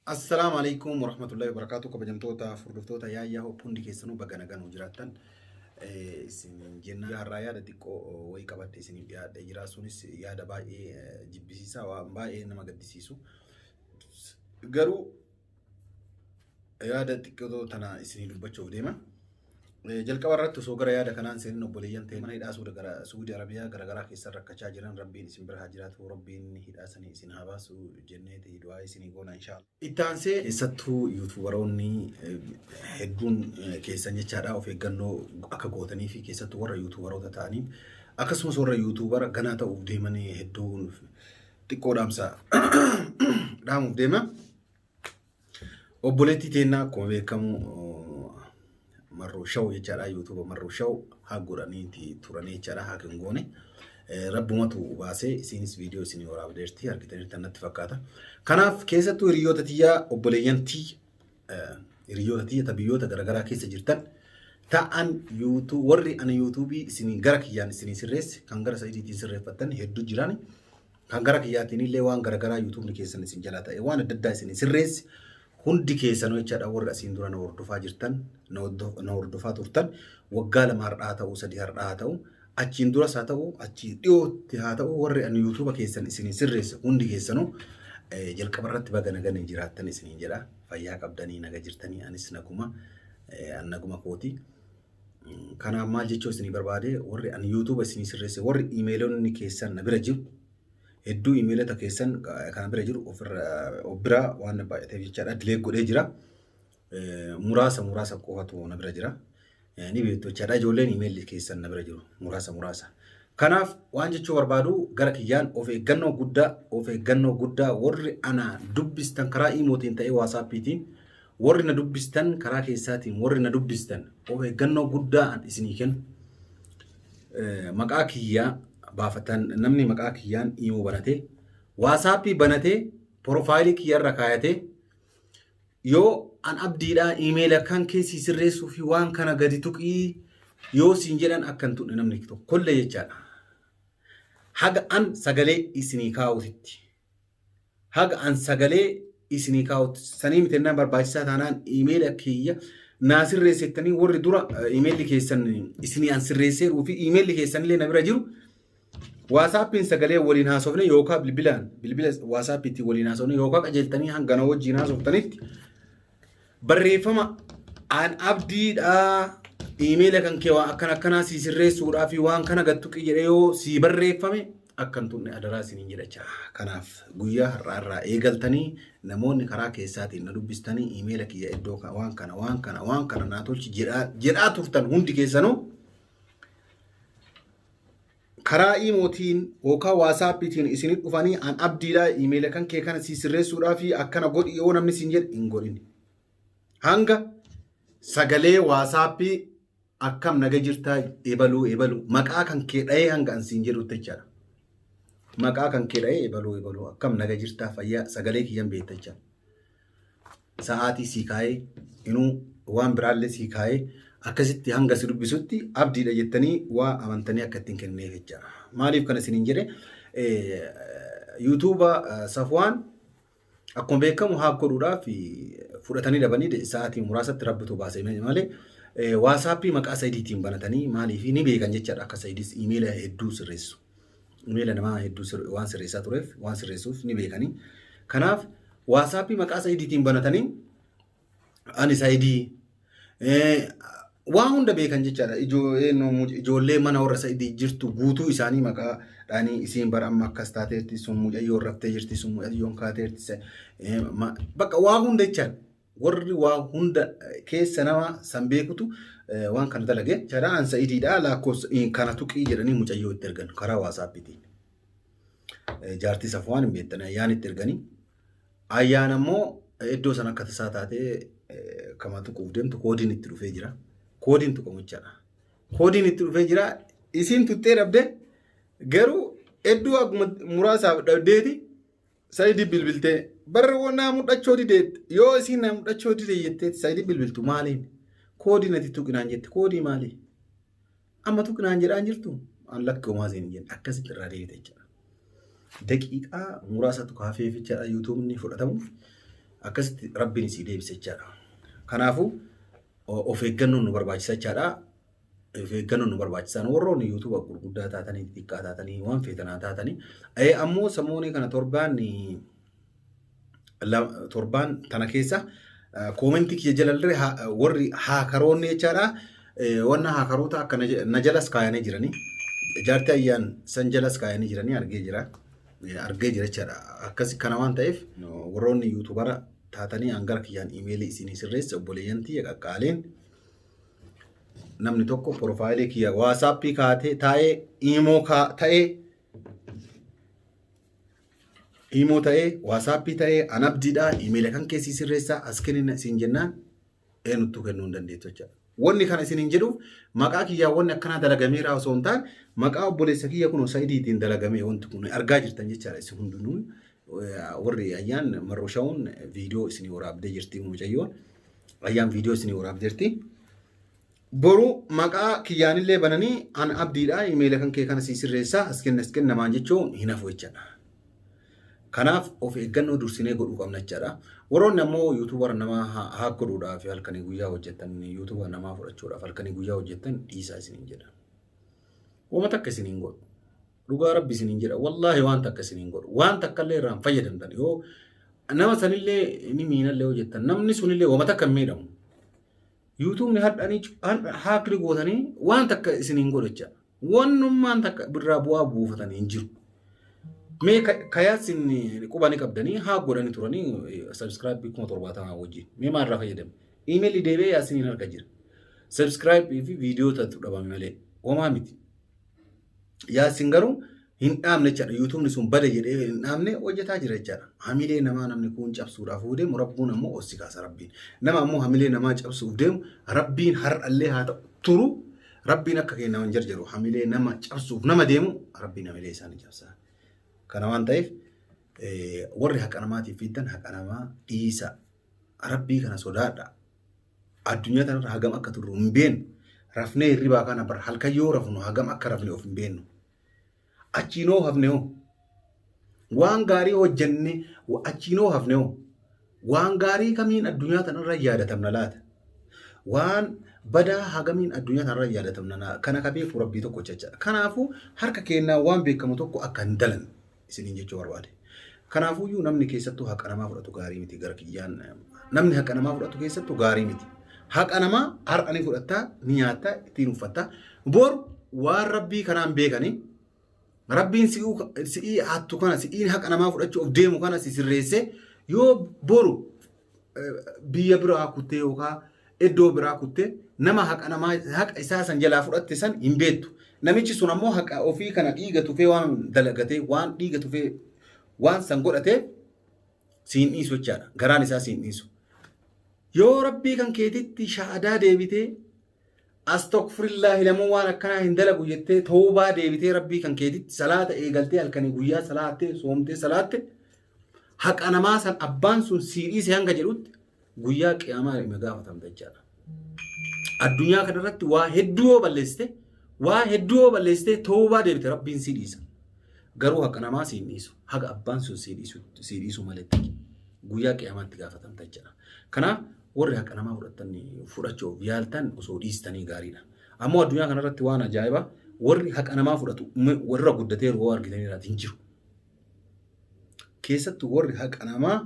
Assalamu alaikum warahmatullahi wabarakatuh. Kabajamtoota furdiftoota yaayyaa hundi keessanuu baga nagaan jiraattan isin jenna har'aa yaada xiqqoo wayii qabadhe isin dhiyaadhe jira. Sunis yaada baay'ee jibbisiisaa waan baay'ee nama gaddisiisu. Garuu yaada xiqqoo tana isin dubbachuuf deema. Jalqaba irratti osoo gara yaada kanaan seenin obboleeyyan ta'e mana hidhaa gara Suudi Arabiyaa garagaraa keessa rakkachaa jiran rabbiin isin bira haa jiraatu, rabbiin hidhaasanii isin haa baasu jennee ta'e du'aa isinii goona inshaAllah. Itti aansee keessattuu yuutuubaroonni hedduun keessan jechaadha of eeggannoo akka gootanii fi keessattuu warra yuutuubaroota ta'anii akkasumas warra yuutuubara ganaa ta'uuf deemanii hedduun xiqqoo dhaamuuf deema. Obboleettii teennaa akkuma beekamu Marru Shaw jechaadha YouTube Marru Shaw haa godhanii turanii jechaadha haa kengoone rabbumatu baasee isinis viidiyoo isinii waraabdeerti argitaniirtan natti fakkaata. Kanaaf keessattuu hiriyoota tiyyaa obboleeyyantii hiriyoota tiyya biyyoota garagaraa keessa jirtan ta'an YouTube warri ana YouTube isinii gara kiyyaan isinii sirreesse kan gara Sa'idiitiin sirreeffattan hedduu jiran kan gara kiyyaatiin illee waan garagaraa YouTube keessan isin jalaa ta'e waan adda addaa isinii sirreesse hundi keessanoo jechaadha warra asiin dura na hordofaa jirtan na hordofaa turtan waggaa lama har'aa ta'uu sadii har'aa ta'uu achiin duras haa ta'uu achii dhiyootti haa ta'uu warri ani YouTube keessan isin sirreesse hundi keessanoo jalqaba irratti baga nagaan jiraattan isiniin jedha fayyaa qabdanii naga jirtanii anis naguma kooti. Kanaaf maal jechuu isinii barbaade warri ani YouTube isin sirreesse warri iimeelonni keessan na bira jiru hedduu iimeelota keessan kana bira jiru ofirraa waan baay'ateef jechaadha dileet godhee jira. Muraasa qofatu na bira jira. Ni beektu jechaadha ijoolleen iimeelli keessan na bira jiru muraasa. Kanaaf waan jechuu barbaadu gara kiyyaan of eeggannoo guddaa warri ana dubbistan karaa iimootiin ta'ee waasaappiitiin warri na dubbistan karaa keessaatiin warri na dubbistan of eeggannoo guddaa isinii kennu. Maqaa kiyyaa baafatan namni maqaa kiyyaan iimoo banatee waasaappii banatee profaayilii kiyyarra kaayatee yoo an abdiidhaa iimeela kan keessi sirreessuu fi waan kana gadi tuqii yoo siin jedhan akkan tuqne namni tokkollee jechaadha. Haga an sagalee isinii kaa'utitti sanii mitennaan barbaachisaa taanaan iimeela kiyya naa sirreessettanii warri dura iimeelli keessan isinii an sirreesseeruu fi iimeelli keessanillee na bira jiru waasaappin sagalee waliin haasofne yookaan bilbila waasaappiitti waliin haasofne yookaan qajeeltanii hangana wajjiin haasoftanitti barreeffama an abdiidhaa iimeela kan kee waan akkanaa sii sirreessuudhaa fi waan kana gattuqii jedhee yoo sii barreeffame akkan tunne adaraa isiniin jedhacha. Kanaaf guyyaa har'aa eegaltanii namoonni karaa keessaatiin na dubbistanii iimeela kiyya iddoo waan kana naa tolchi jedhaa turtan hundi keessanuu karaa iimootiin yookaan waasaappiitiin isinit dhufanii an abdiidhaa iimeela kan kee kana sii sirreessuudhaa fi akkana godhi yoo namni siin jedhe hin godhin. Hanga sagalee waasaappii akkam naga jirtaa eebaluu maqaa kan kee dha'ee hanga an siin jedhutti jechaadha. Maqaa kan kee dha'ee eebaluu akkam naga jirtaa fayyaa sagalee kiyyan beekta jechaadha. Sa'aatii sii kaa'ee inuu waan biraallee sii kaa'ee akkasitti hanga si dubbisutti abdiidha jettanii waa amantanii akka ittiin kenneef jechaadha. Maaliif kana isiniin jedhe YouTube Safwaan akkuma beekamu haa godhuudhaaf fudhatanii dhabanii sa'aatii muraasatti rabbitu baasee malee waasaappii maqaa Sa'idiitiin banatanii maaliif ni beekan jechaadha akka Sa'idiis iimeela hedduu sirreessu. Iimeela namaa hedduu waan sirreessaa tureef waan sirreessuuf ni beekanii. Kanaaf waasaappii maqaa Sa'idiitiin banatanii ani Sa'idii waan hunda beekan jechaadha. Ijoollee mana warra Sa'idii jirtu guutuu isaanii maqaa dhaanii isiin bara amma akkas taateerti sun mucayyoo raftee jirti sun mucayyoon kaateerti bakka waa hunda jechaadha. Warri waa hunda keessa nama san beekutu waan kana dalage jechaadha. An Sa'idiidhaa lakkoofsa kana tuqii jedhanii mucayyoo itti ergan karaa waasaappiitiin. Jaartii Safwaan hin beektan ayyaan itti erganii ayyaan ammoo iddoo san akka tasaa taatee kama tuquuf deemtu koodiin itti dhufee jira. Koodiin tuqamu jechaadha. Koodiin itti dhufee jira. Isiin tuttee dhabde garuu hedduu akkuma muraasaaf dhabdeeti Sa'idii bilbiltee barra naa mudhachoo dideet yoo isiin naa mudhachoo didee jetteeti Sa'idii bilbiltu maaliin koodiin ati tuqinaan jette koodii maalii amma tuqinaan jedhaan jirtu an lakkoomaa seen jedhe akkasitti irraa deebite jechaadha. Daqiiqaa muraasa tuqaafee jechaadha YouTube ni fudhatamuuf akkasitti rabbiin isii deebise jechaadha. Kanaafuu of eeggannoon nu barbaachisa jechaadha. Of eeggannoon nu barbaachisaan warroonni YouTube gurguddaa taatanii xiqqaa taatanii waan feetanaa taatanii ammoo samoonii kana torbaan tana keessa koomentii kiyya jalallee warri haakaroonni jechaadha. Wanna haakaroota akka na jalas kaayanii jiranii jaartii ayyaan san jalas kaayanii jiranii argee jira jechaadha. Akkasi kana waan ta'eef warroonni YouTubera taatanii hangara kiyyaan iimeelii isinii sirreessa obboleeyyan tiyya qaqqaaleen namni tokko profaayilii kiyya waasappii kaatee taa'ee iimoo ta'ee waasappii ta'ee anabdiidhaa iimeelii kan keessii sirreessaa as kennin isin jennaan eenyuttuu kennuu hin dandeettu jechaadha. Wanni kana isiniin jedhuuf maqaa kiyyaa wanni akkanaa dalagameera osoo hin taane maqaa obboleessa kiyya kun Sa'idiitiin dalagamee wanti kun argaa jirtan jechaadha. Isin hundinuu warri ayyaan marroshawun viidiyoo isinii waraabdee jirti mucayyoon ayyaan viidiyoo isinii waraabdee jirti. Boru maqaa kiyyaanillee bananii an abdiidhaa iimeela kan kee kana sii sirreessaa as kenna namaan jechuun hin hafu jechaadha. Kanaaf of eeggannoo dursinee godhuu qabna jechaadha. Warroonni ammoo YouTuber nama haa godhuudhaaf halkanii guyyaa hojjetan YouTuber namaa fudhachuudhaaf halkanii guyyaa hojjetan dhiisaa isiniin jedha. Waan takka isiniin godhu. Dhugaa Rabbi isiniin jedha. Wallaahi waan takka isiniin godhu. Waan takka illee irraan fayyadamtan yoo nama sanillee ni miinallee hojjetan namni sunillee waan takka hin miidhamu. YouTubni hadhanii haakri gootanii waan takka isiniin godhu jecha. Wannummaan takka birraa bu'aa buufatanii hin jiru. Mee kayaasin qubanii qabdanii haa godhanii turanii subscribe 70 wajjin. Mee maalirraa fayyadamu? Email deebee yaasiniin arga jira. Subscribe fi viidiyoo tatu dhabame malee. Homaa miti. Yaasin garuu hin dhaamne jechaadha. YouTubni sun bada jedhee hin dhaamne hojjetaa jira jechaadha. Hamilee namaa namni kun cabsuudhaaf deemu rabbuun ammoo ossi kaasa rabbiin. Nama ammoo hamilee namaa cabsuuf deemu rabbiin har'allee haa ta'u turu rabbiin akka kenna waan jarjaru hamilee nama cabsuuf nama deemu rabbiin hamilee isaanii cabsaa. Kana waan ta'eef warri haqa namaatiif fiddan haqa namaa dhiisa. Rabbii kana sodaadha. Addunyaa kanarra hagam akka turru hin beeknu. Rafnee hirribaa kana bar halkan yoo rafnu hagam akka rafne of hin beeknu. Achiinoo hafne hoo. Waan gaarii hojjenne achiinoo hafne hoo. Waan gaarii kamiin addunyaa kanarra yaadatamna laata? Waan badaa hagamiin addunyaa kanarra yaadatamna kana ka beeku rabbii tokko jechaadha. Kanaafuu harka kennaa waan beekamu tokko akka hin dalan isiniin jechuu barbaade. Kanaafuyyuu namni keessattuu haqa namaa fudhatu gaarii miti gara kiyyaan namni haqa namaa fudhatu keessattuu gaarii miti. Haqa namaa har'anii fudhattaa ni nyaattaa ittiin uffattaa boru waan rabbii kanaan beekanii rabbiin si'ii hattu kana si'iin haqa namaa fudhachuuf deemu kana si sirreessee yoo boru biyya biraa kuttee yookaan iddoo biraa kuttee nama haqa namaa haqa isaa san jalaa fudhatte san hin beektu. Namichi sun ammoo haqa ofii kana dhiiga tufee waan dalagatee waan dhiiga tufee waan san godhatee siin dhiisu jechaadha. Garaan isaa siin dhiisu. Yoo rabbii kan keetitti shaadaa deebitee astaghfirullah lamuu waan akkanaa hin dalagu jettee toobaa deebitee rabbii kan keetitti salaata eegaltee halkanii guyyaa salaattee soomtee salaatte haqa namaa san abbaan sun sii dhiise hanga jedhutti guyyaa qiyaamaa ima gaafatamta jechaadha. Addunyaa kanarratti waa hedduu balleessitee toobaa deebite rabbiin sii dhiisa. Garuu haqa namaa sii dhiisu. Haqa abbaan sun sii dhiisu maletti guyyaa qiyaamaatti gaafatamta jechaadha. Kanaaf warri haqa namaa fudhachuuf yaaltan osoo dhiistanii gaariidha. Ammoo addunyaa kanarratti waan ajaa'ibaa warri haqa namaa fudhatu warra guddatee yeroo argitaniirraati hin jiru. Keessattuu warri haqa namaa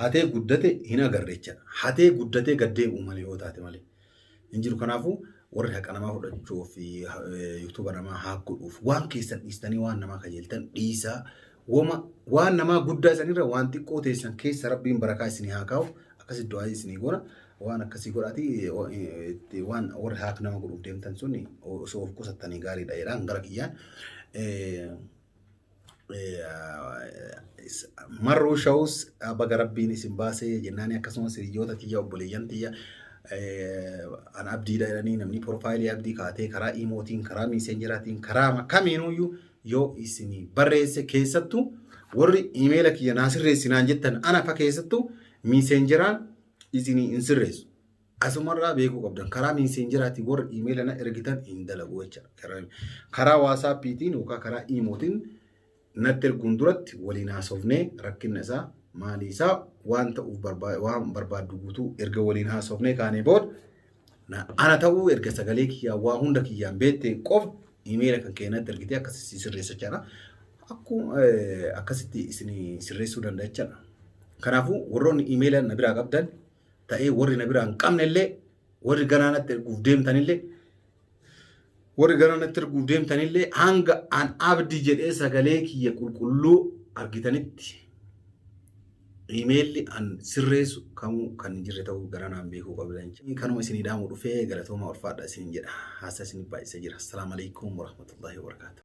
hatee guddate hin agarre jechaadha. Hatee guddatee gaddeebi'u malee yoo taate malee hin jiru. Kanaafuu warri haqa namaa fudhachuuf YouTuber namaa haa godhuuf waan keessan dhiistanii waan namaa kajeeltan dhiisaa waan namaa guddaa isanirra waan xiqqoo teessan keessa rabbiin barakaa isinii haa kaa'u akkasii du'aa isinii godha waan akkasii godhaati waan warri haqa nama godhuuf deemtan sun osoo of qusattanii gaariidha jedhaan gara kiyyaan marroo shawus baga rabbiin isin baasee jennaani akkasumas hiriyoota tiyya obboleeyyan tiyya an abdiidha jedhanii namni profaayilii abdii kaatee karaa imootiin karaa miisenjeraatiin karaa kamiinuyyuu yoo isinii barreesse keessattuu warri iimeela kiyya naa sirreessinaan jettan ana fa keessattuu miisenjeraan isinii hin sirreessu. Asumarraa beekuu qabdan karaa miisenjeraatiin warri iimeela na ergitan hin dalagu jechuudha. Karaa waasaappiitiin yookaan karaa imootiin natti erguun duratti waliin haasofnee rakkina isaa maalii isaa waan ta'uuf barbaaddu guutuu erga waliin haasofnee kaanee booda ana ta'uu erga sagalee kiyyaa waa hunda kiyyaan beekte qofa iimeela kan keenyatti ergitee akkasitti sirreessa jechaadha. Akkuma akkasitti isin sirreessuu danda'a jechaadha. Kanaafuu warroonni iimeela na biraa qabdan ta'ee warri na biraa hin qabne illee warri ganaanatti erguuf deemtanillee hanga an abdii jedhee sagalee kiyya qulqulluu argitanitti iimeelli an sirreessu kamuu kan jirre ta'uu garanaan beekuu qabdan. Kanuma isinii dhaamuu dhufee galatooma ulfaadha isin jedha. Haasaa isin baay'isa jira. Assalaamu alaykum warahmatullahi wabarakatuh.